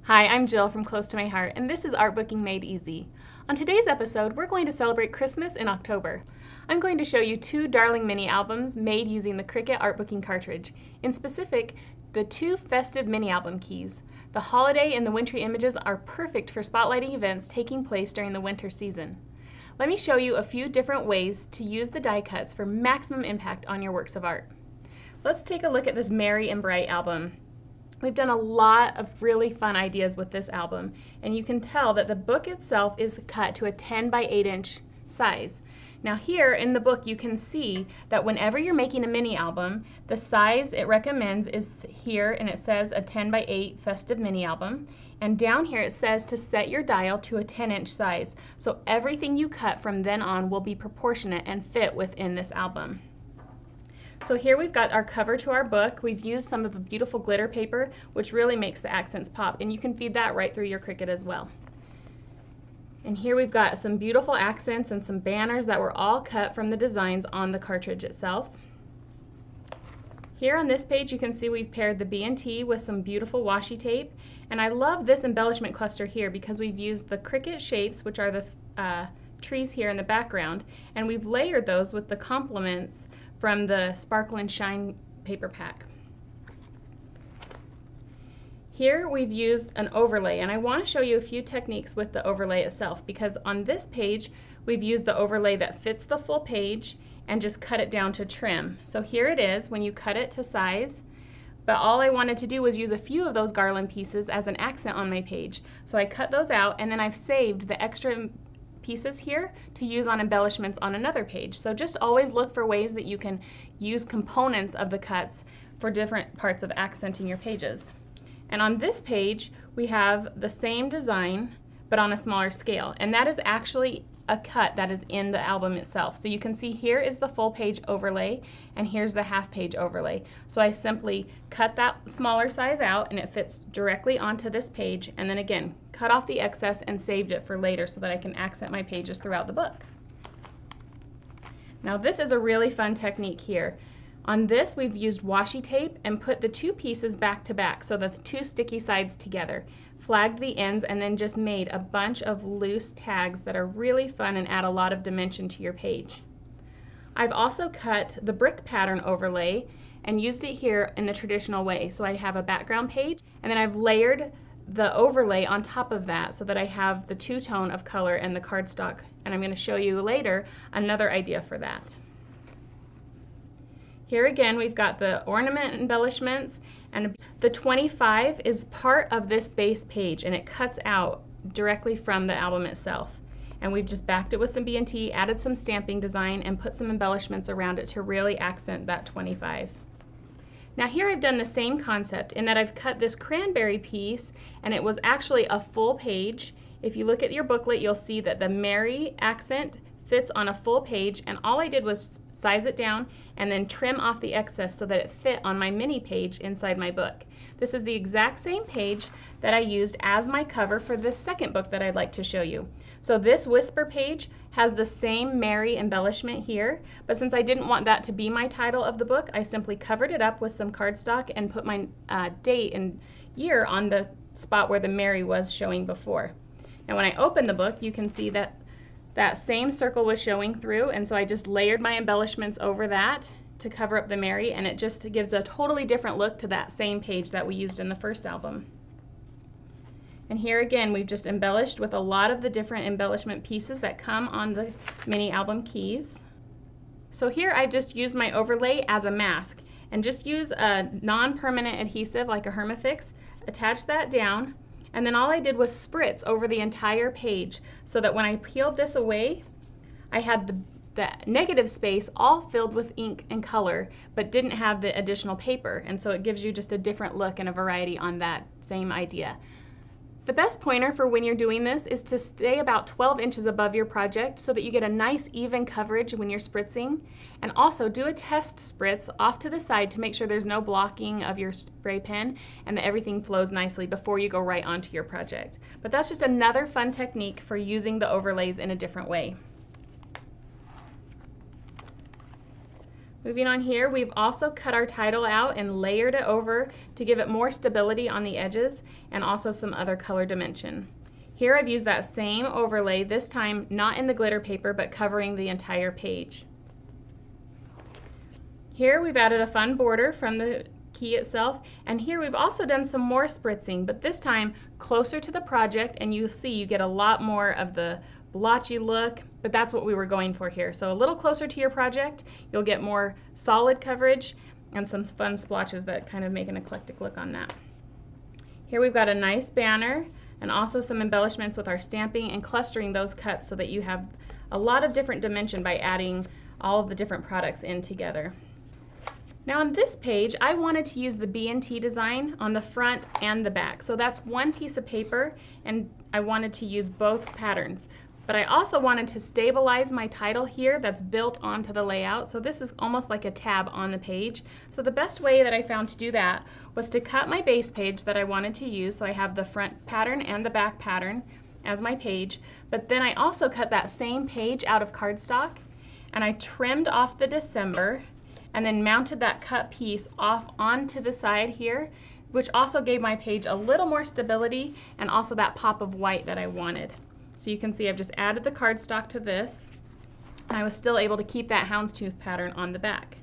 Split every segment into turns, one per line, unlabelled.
Hi, I'm Jill from Close to My Heart, and this is Artbooking Made Easy. On today's episode, we're going to celebrate Christmas in October. I'm going to show you two darling mini albums made using the Cricut Artbooking cartridge. In specific, the two Festive mini album keys. The holiday and the wintry images are perfect for spotlighting events taking place during the winter season. Let me show you a few different ways to use the die cuts for maximum impact on your works of art. Let's take a look at this Merry and Bright album. We've done a lot of really fun ideas with this album, and you can tell that the book itself is cut to a 10 by 8 inch size. Now here in the book you can see that whenever you're making a mini album, the size it recommends is here, and it says a 10 by 8 Festive mini album, and down here it says to set your dial to a 10-inch size, so everything you cut from then on will be proportionate and fit within this album. So here we've got our cover to our book. We've used some of the beautiful glitter paper, which really makes the accents pop, and you can feed that right through your Cricut as well. And here we've got some beautiful accents and some banners that were all cut from the designs on the cartridge itself. Here on this page you can see we've paired the B&T with some beautiful washi tape, and I love this embellishment cluster here because we've used the Cricut shapes, which are the trees here in the background, and we've layered those with the complements from the Sparkle and Shine paper pack. Here we've used an overlay, and I want to show you a few techniques with the overlay itself, because on this page we've used the overlay that fits the full page and just cut it down to trim. So here it is when you cut it to size, but all I wanted to do was use a few of those garland pieces as an accent on my page. So I cut those out, and then I've saved the extra pieces here to use on embellishments on another page. So just always look for ways that you can use components of the cuts for different parts of accenting your pages. And on this page we have the same design but on a smaller scale, and that is actually a cut that is in the album itself. So you can see here is the full page overlay and here's the half page overlay. So I simply cut that smaller size out and it fits directly onto this page, and then again cut off the excess and saved it for later so that I can accent my pages throughout the book. Now this is a really fun technique here. On this we've used washi tape and put the two pieces back to back, so the two sticky sides together, flagged the ends, and then just made a bunch of loose tags that are really fun and add a lot of dimension to your page. I've also cut the brick pattern overlay and used it here in the traditional way. So I have a background page, and then I've layered the overlay on top of that so that I have the two-tone of color and the cardstock, and I'm going to show you later another idea for that. Here again we've got the ornament embellishments, and the 25 is part of this base page and it cuts out directly from the album itself. And we've just backed it with some B&T, added some stamping design, and put some embellishments around it to really accent that 25. Now here I've done the same concept in that I've cut this cranberry piece, and it was actually a full page. If you look at your booklet you'll see that the Merry accent fits on a full page, and all I did was size it down and then trim off the excess so that it fit on my mini page inside my book. This is the exact same page that I used as my cover for this second book that I'd like to show you. So this Whisper page has the same Merry embellishment here, but since I didn't want that to be my title of the book, I simply covered it up with some cardstock and put my date and year on the spot where the Merry was showing before. And when I open the book you can see that that same circle was showing through, and so I just layered my embellishments over that to cover up the Merry, and it just gives a totally different look to that same page that we used in the first album. And here again we've just embellished with a lot of the different embellishment pieces that come on the mini album keys. So here I've just used my overlay as a mask, and just use a non-permanent adhesive like a Hermafix, attach that down, and then all I did was spritz over the entire page so that when I peeled this away, I had the negative space all filled with ink and color, but didn't have the additional paper, and so it gives you just a different look and a variety on that same idea. The best pointer for when you're doing this is to stay about 12 inches above your project so that you get a nice even coverage when you're spritzing, and also do a test spritz off to the side to make sure there's no blocking of your spray pen and that everything flows nicely before you go right onto your project. But that's just another fun technique for using the overlays in a different way. Moving on here, we've also cut our title out and layered it over to give it more stability on the edges and also some other color dimension. Here I've used that same overlay, this time not in the glitter paper but covering the entire page. Here we've added a fun border from the key itself, and here we've also done some more spritzing, but this time closer to the project, and you'll see you get a lot more of the blotchy look, but that's what we were going for here. So a little closer to your project, you'll get more solid coverage and some fun splotches that kind of make an eclectic look on that. Here we've got a nice banner and also some embellishments with our stamping and clustering those cuts so that you have a lot of different dimension by adding all of the different products in together. Now on this page, I wanted to use the B&T design on the front and the back. So that's one piece of paper, and I wanted to use both patterns. But I also wanted to stabilize my title here that's built onto the layout. So this is almost like a tab on the page. So the best way that I found to do that was to cut my base page that I wanted to use. So I have the front pattern and the back pattern as my page. But then I also cut that same page out of cardstock, and I trimmed off the December and then mounted that cut piece off onto the side here, which also gave my page a little more stability and also that pop of white that I wanted. So you can see I've just added the cardstock to this, and I was still able to keep that houndstooth pattern on the back.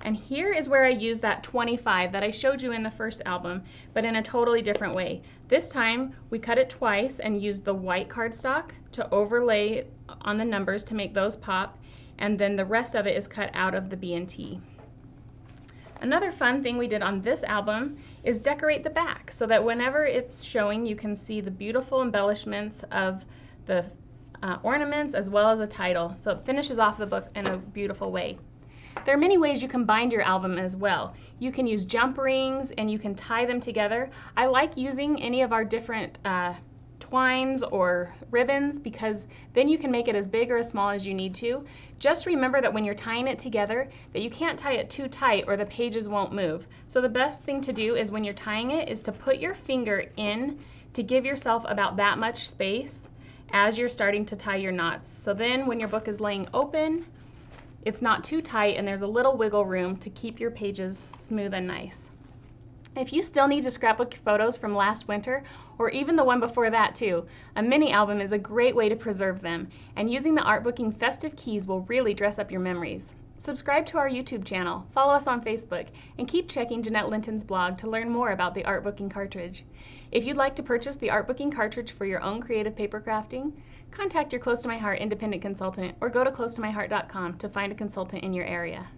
And here is where I used that 25 that I showed you in the first album, but in a totally different way. This time we cut it twice and used the white cardstock to overlay on the numbers to make those pop, and then the rest of it is cut out of the B&T. Another fun thing we did on this album is decorate the back so that whenever it's showing you can see the beautiful embellishments of the ornaments as well as a title, so it finishes off the book in a beautiful way. There are many ways you can bind your album as well. You can use jump rings and you can tie them together. I like using any of our different twines or ribbons because then you can make it as big or as small as you need to. Just remember that when you're tying it together that you can't tie it too tight or the pages won't move. So the best thing to do is when you're tying it is to put your finger in to give yourself about that much space as you're starting to tie your knots. So then when your book is laying open, it's not too tight and there's a little wiggle room to keep your pages smooth and nice. If you still need to scrapbook photos from last winter, or even the one before that too, a mini album is a great way to preserve them, and using the Artbooking Festive keys will really dress up your memories. Subscribe to our YouTube channel, follow us on Facebook, and keep checking Jeanette Linton's blog to learn more about the Artbooking cartridge. If you'd like to purchase the Artbooking cartridge for your own creative paper crafting, contact your Close to My Heart independent consultant or go to closetomyheart.com to find a consultant in your area.